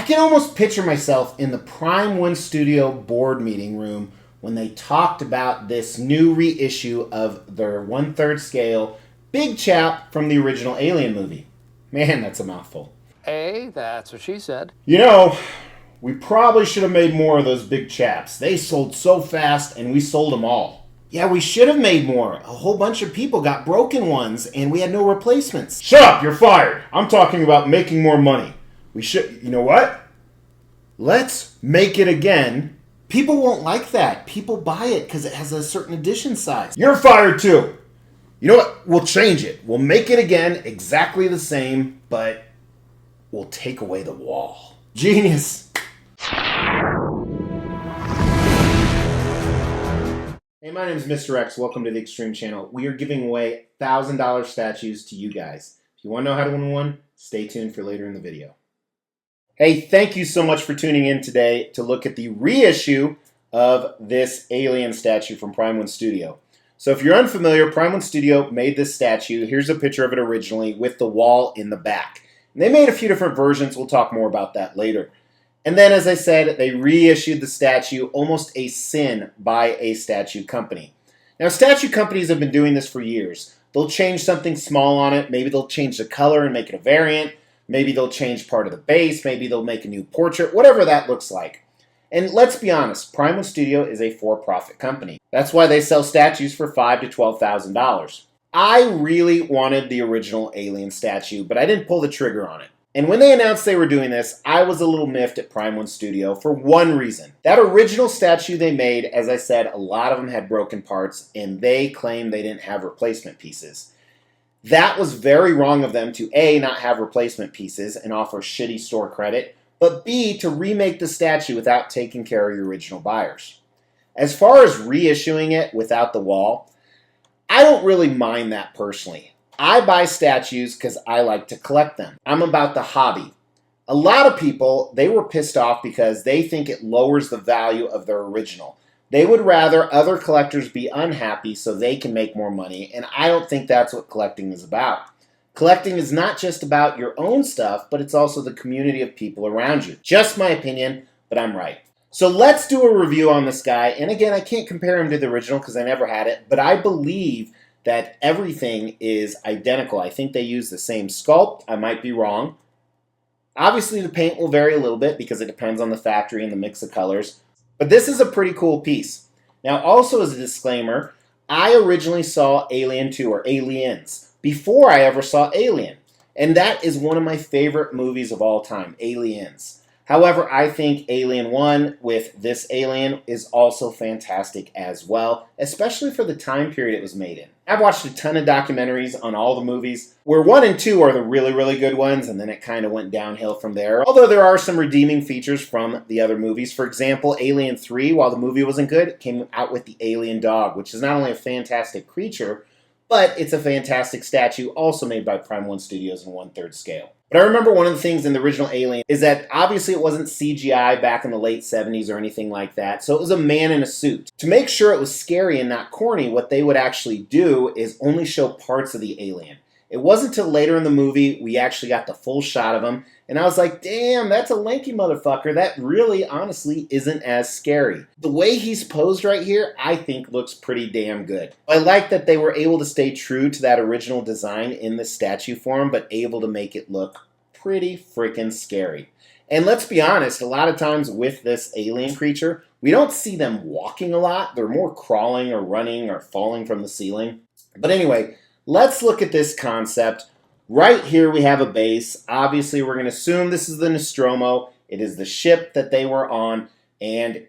I can almost picture myself in the Prime One Studio board meeting room when they talked about this new reissue of their 1/3 scale Big Chap from the original Alien movie. Man, that's a mouthful. That's what she said. You know, we probably should have made more of those Big Chaps. They sold so fast and we sold them all. Yeah, we should have made more. A whole bunch of people got broken ones and we had no replacements. Shut up, you're fired. I'm talking about making more money. You know what? Let's make it again. People won't like that. People buy it because it has a certain edition size. You're fired too. You know what? We'll change it. We'll make it again exactly the same, but we'll take away the wall. Genius. Hey, my name is Mr. X. Welcome to the Extreme Channel. We are giving away $1,000 statues to you guys. If you want to know how to win one, stay tuned for later in the video. Hey, thank you so much for tuning in today to look at the reissue of this Alien statue from Prime One Studio. So if you're unfamiliar, Prime One Studio made this statue. Here's a picture of it originally with the wall in the back. And they made a few different versions. We'll talk more about that later. And then, as I said, they reissued the statue, almost a sin by a statue company. Now, statue companies have been doing this for years. They'll change something small on it. Maybe they'll change the color and make it a variant. Maybe they'll change part of the base. Maybe they'll make a new portrait, whatever that looks like. And let's be honest, Prime One Studio is a for-profit company. That's why they sell statues for $5,000 to $12,000. I really wanted the original Alien statue, but I didn't pull the trigger on it. And when they announced they were doing this, I was a little miffed at Prime One Studio for one reason. That original statue they made, as I said, a lot of them had broken parts, and they claimed they didn't have replacement pieces. That was very wrong of them to A, not have replacement pieces and offer shitty store credit, but B, to remake the statue without taking care of your original buyers. As far as reissuing it without the wall, I don't really mind that personally. I buy statues because I like to collect them. I'm about the hobby. A lot of people, they were pissed off because they think it lowers the value of their original. They would rather other collectors be unhappy so they can make more money, and I don't think that's what collecting is about. Collecting is not just about your own stuff, but it's also the community of people around you. Just my opinion, but I'm right. So let's do a review on this guy, and again, I can't compare him to the original because I never had it, but I believe that everything is identical. I think they use the same sculpt. I might be wrong. Obviously, the paint will vary a little bit because it depends on the factory and the mix of colors. But this is a pretty cool piece. Now, also as a disclaimer, I originally saw Alien 2, or Aliens, before I ever saw Alien. And that is one of my favorite movies of all time, Aliens. However, I think Alien 1 with this Alien is also fantastic as well, especially for the time period it was made in. I've watched a ton of documentaries on all the movies, where 1 and 2 are the really, really good ones, and then it kind of went downhill from there. Although there are some redeeming features from the other movies. For example, Alien 3, while the movie wasn't good, it came out with the alien dog, which is not only a fantastic creature, but it's a fantastic statue also made by Prime One Studios in 1/3 scale. But I remember one of the things in the original Alien is that obviously it wasn't CGI back in the late 70s or anything like that, so it was a man in a suit. To make sure it was scary and not corny, what they would actually do is only show parts of the alien. It wasn't until later in the movie we actually got the full shot of him, and I was like, damn, that's a lanky motherfucker. That really, honestly, isn't as scary. The way he's posed right here, I think looks pretty damn good. I like that they were able to stay true to that original design in the statue form, but able to make it look pretty freaking scary. And let's be honest, a lot of times with this alien creature, we don't see them walking a lot. They're more crawling or running or falling from the ceiling. But anyway, let's look at this concept. Right here we have a base. Obviously, we're going to assume this is the Nostromo. It is the ship that they were on. And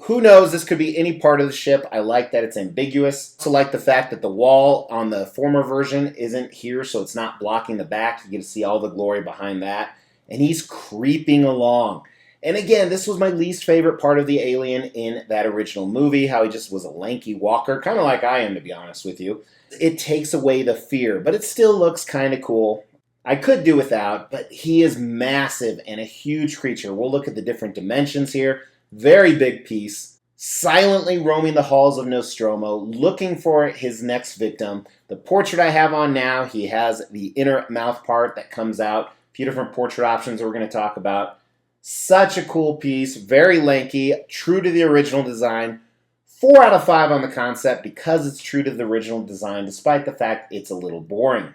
who knows, this could be any part of the ship. I like that it's ambiguous. I also like the fact that the wall on the former version isn't here, so it's not blocking the back. You get to see all the glory behind that. And he's creeping along. And again, this was my least favorite part of the alien in that original movie, how he just was a lanky walker, kind of like I am, to be honest with you. It takes away the fear, but it still looks kind of cool. I could do without, but he is massive and a huge creature. We'll look at the different dimensions here. Very big piece. Silently roaming the halls of Nostromo, looking for his next victim. The portrait I have on now, he has the inner mouth part that comes out. A few different portrait options that we're going to talk about. Such a cool piece, very lanky, true to the original design. 4 out of 5 on the concept because it's true to the original design, despite the fact it's a little boring.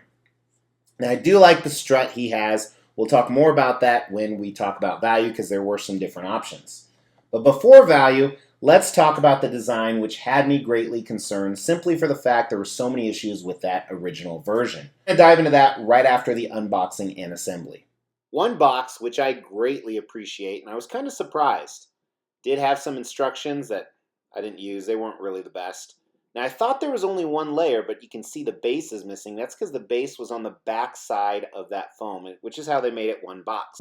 Now, I do like the strut he has. We'll talk more about that when we talk about value because there were some different options. But before value, let's talk about the design, which had me greatly concerned simply for the fact there were so many issues with that original version. I'm going to dive into that right after the unboxing and assembly. One box, which I greatly appreciate, and I was kind of surprised, did have some instructions that I didn't use. They weren't really the best. Now, I thought there was only one layer, but you can see the base is missing. That's because the base was on the back side of that foam, which is how they made it one box.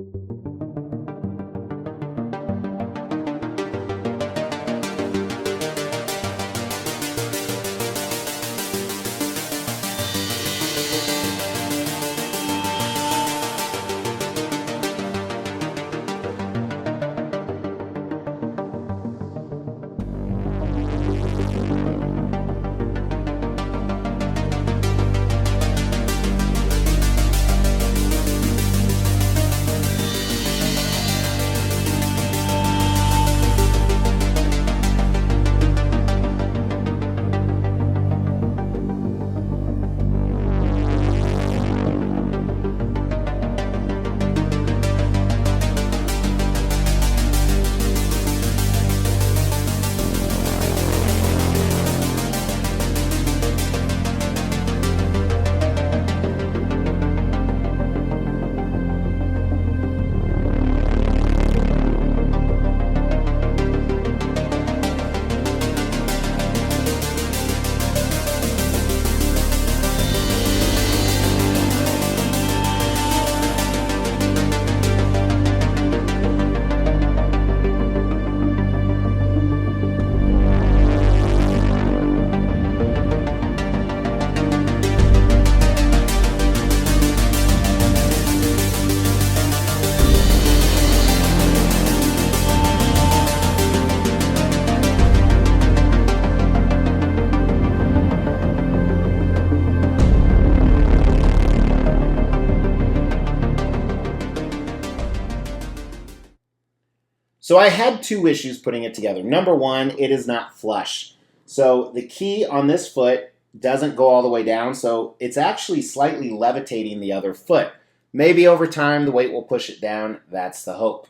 So I had 2 issues putting it together. Number one, it is not flush. So the key on this foot doesn't go all the way down, so it's actually slightly levitating the other foot. Maybe over time the weight will push it down. That's the hope.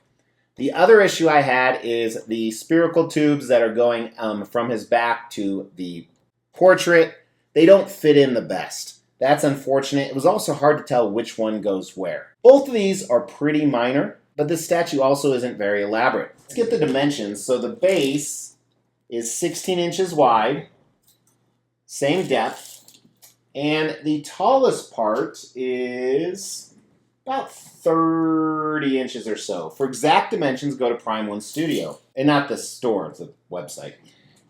The other issue I had is the spherical tubes that are going from his back to the portrait. They don't fit in the best. That's unfortunate. It was also hard to tell which one goes where. Both of these are pretty minor, but this statue also isn't very elaborate. Let's get the dimensions. So the base is 16 inches wide, same depth, and the tallest part is about 30 inches or so. For exact dimensions, go to Prime One Studio. And not the store, it's a website.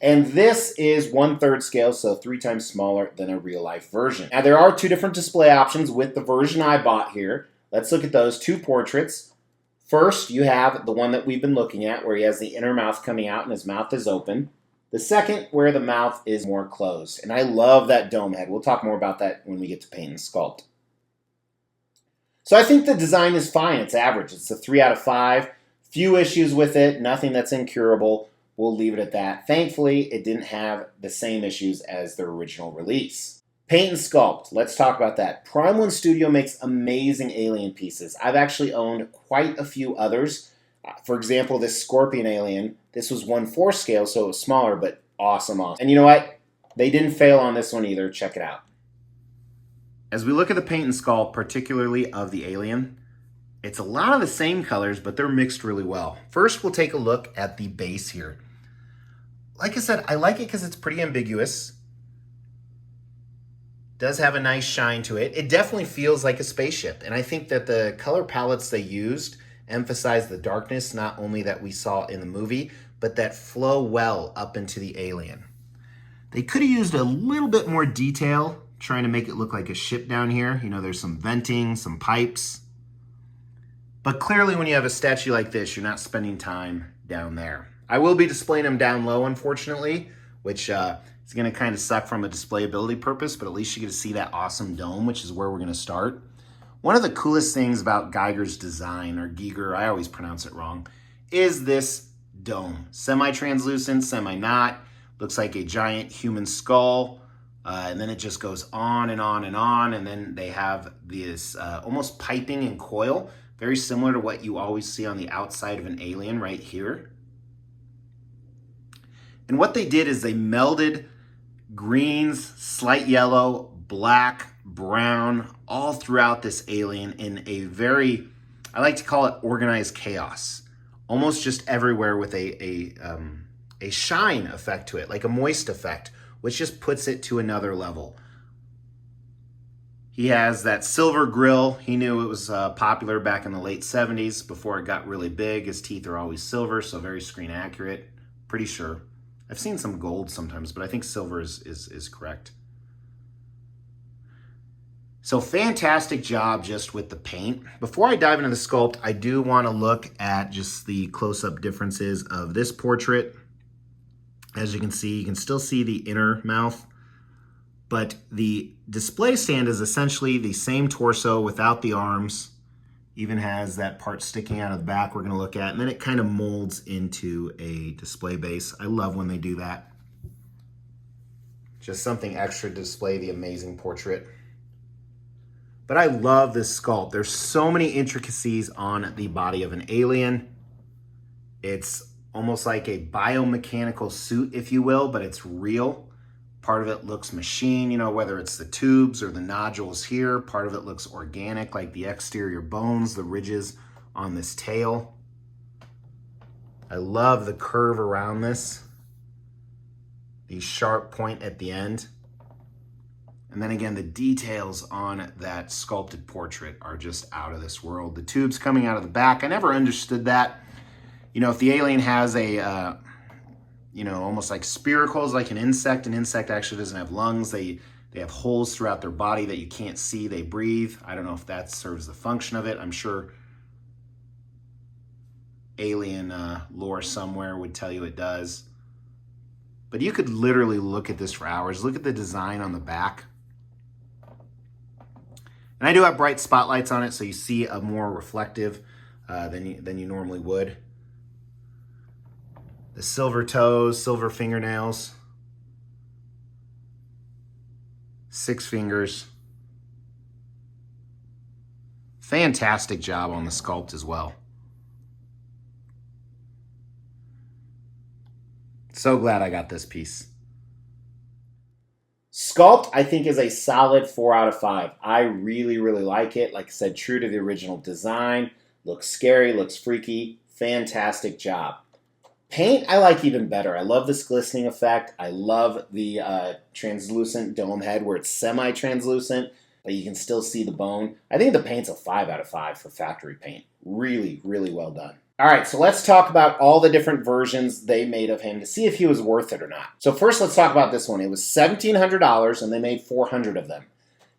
And this is 1/3 scale, so 3 times smaller than a real-life version. Now, there are 2 different display options with the version I bought here. Let's look at those 2 portraits. First, you have the one that we've been looking at, where he has the inner mouth coming out and his mouth is open. The second, where the mouth is more closed. And I love that dome head. We'll talk more about that when we get to paint and sculpt. So I think the design is fine. It's average. It's a 3 out of 5. Few issues with it. Nothing that's incurable. We'll leave it at that. Thankfully, it didn't have the same issues as their original release. Paint and sculpt. Let's talk about that. Prime One Studio makes amazing alien pieces. I've actually owned quite a few others. For example, this scorpion alien. This was 1/4 scale, so it was smaller, but awesome. And you know what? They didn't fail on this one either. Check it out. As we look at the paint and sculpt, particularly of the alien, it's a lot of the same colors, but they're mixed really well. First, we'll take a look at the base here. Like I said, I like it because it's pretty ambiguous. Does have a nice shine to it. It definitely feels like a spaceship, and I think that the color palettes they used emphasize the darkness, not only that we saw in the movie, but that flow well up into the alien. They could have used a little bit more detail, trying to make it look like a ship down here. You know, there's some venting, some pipes. But clearly when you have a statue like this, you're not spending time down there. I will be displaying them down low, unfortunately, which is going to kind of suck from a displayability purpose, but at least you get to see that awesome dome, which is where we're going to start. One of the coolest things about Geiger's design, or Giger, I always pronounce it wrong, is this dome. Semi-translucent, semi-not. Looks like a giant human skull. And then it just goes on and on and on. And then they have this almost piping and coil, very similar to what you always see on the outside of an alien right here. And what they did is they melded greens, slight yellow, black, brown, all throughout this alien in a very, I like to call it organized chaos. Almost just everywhere with a shine effect to it, like a moist effect, which just puts it to another level. He has that silver grill. He knew it was popular back in the late 70s before it got really big. His teeth are always silver, so very screen accurate. Pretty sure. I've seen some gold sometimes, but I think silver is correct. So fantastic job just with the paint. Before I dive into the sculpt, I do want to look at just the close-up differences of this portrait. As you can see, you can still see the inner mouth, but the display stand is essentially the same torso without the arms. Even has that part sticking out of the back we're going to look at, and then it kind of molds into a display base. I love when they do that. Just something extra to display the amazing portrait. But I love this sculpt. There's so many intricacies on the body of an alien. It's almost like a biomechanical suit, if you will, but it's real. Part of it looks machine, you know, whether it's the tubes or the nodules here. Part of it looks organic, like the exterior bones, the ridges on this tail. I love the curve around this. The sharp point at the end. And then again, the details on that sculpted portrait are just out of this world. The tubes coming out of the back, I never understood that. You know, if the alien has a, you know, almost like spiracles, like an insect actually doesn't have lungs. They have holes throughout their body that you can't see. They breathe. I don't know if that serves the function of it. I'm sure alien lore somewhere would tell you it does. But you could literally look at this for hours. Look at the design on the back. And I do have bright spotlights on it, so you see a more reflective than you normally would. The silver toes, silver fingernails, 6 fingers. Fantastic job on the sculpt as well. So glad I got this piece. Sculpt, I think, is a solid 4 out of 5. I really, really like it. Like I said, true to the original design. Looks scary, looks freaky. Fantastic job. Paint, I like even better. I love this glistening effect. I love the translucent dome head where it's semi-translucent, but you can still see the bone. I think the paint's a 5 out of 5 for factory paint. Really, really well done. All right, so let's talk about all the different versions they made of him to see if he was worth it or not. So first, let's talk about this one. It was $1,700, and they made 400 of them.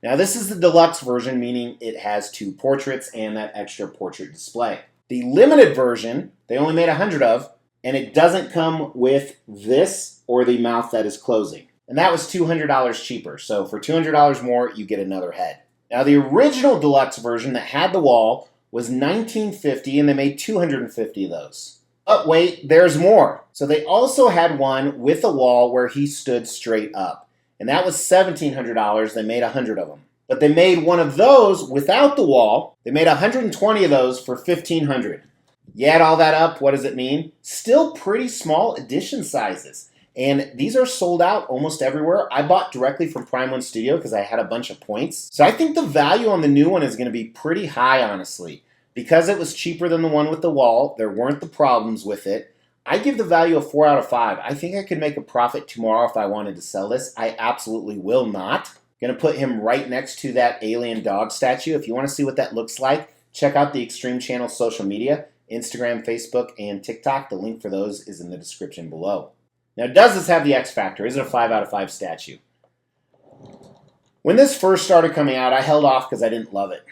Now, this is the deluxe version, meaning it has 2 portraits and that extra portrait display. The limited version, they only made 100 of, and it doesn't come with this or the mouth that is closing. And that was $200 cheaper. So for $200 more, you get another head. Now, the original deluxe version that had the wall was $1,950, and they made 250 of those. But wait, there's more. So they also had one with a wall where he stood straight up. And that was $1,700. They made 100 of them. But they made one of those without the wall. They made 120 of those for $1,500. You add all that up, what does it mean? Still pretty small edition sizes. And these are sold out almost everywhere. I bought directly from Prime One Studio because I had a bunch of points. So I think the value on the new one is going to be pretty high, honestly. Because it was cheaper than the one with the wall, there weren't the problems with it. I give the value a 4 out of 5. I think I could make a profit tomorrow if I wanted to sell this. I absolutely will not. Going to put him right next to that alien dog statue. If you want to see what that looks like, check out the Extreme Channel social media, Instagram, Facebook, and TikTok. The link for those is in the description below. Now, does this have the X factor? Is it a 5 out of 5 statue? When this first started coming out, I held off because I didn't love it.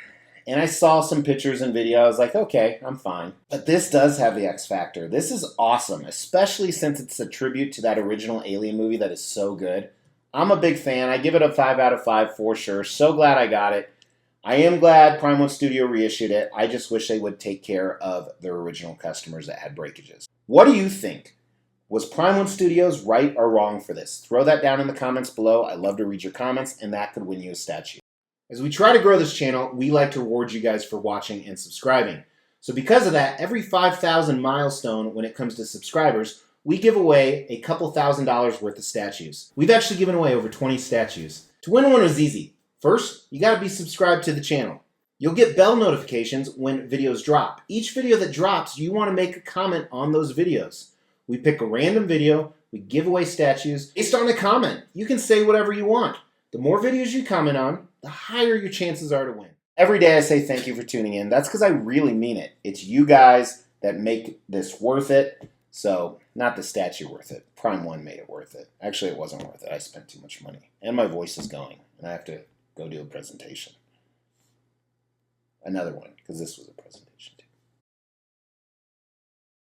And I saw some pictures and video. I was like, okay, I'm fine. But this does have the X factor. This is awesome, especially since it's a tribute to that original Alien movie that is so good. I'm a big fan. I give it a 5 out of 5 for sure. So glad I got it. I am glad Prime One Studio reissued it. I just wish they would take care of their original customers that had breakages. What do you think? Was Prime One Studios right or wrong for this? Throw that down in the comments below. I love to read your comments, and that could win you a statue. As we try to grow this channel, we like to reward you guys for watching and subscribing. So because of that, every 5,000 milestone when it comes to subscribers, we give away a couple $1,000s worth of statues. We've actually given away over 20 statues. To win one was easy. First, you gotta be subscribed to the channel. You'll get bell notifications when videos drop. Each video that drops, you wanna make a comment on those videos. We pick a random video, we give away statues based on a comment. You can say whatever you want. The more videos you comment on, the higher your chances are to win. Every day I say thank you for tuning in. That's because I really mean it. It's you guys that make this worth it. So, not the statue worth it. Prime One made it worth it. Actually, it wasn't worth it. I spent too much money. And my voice is going. And I have to go do a presentation. Another one, because this was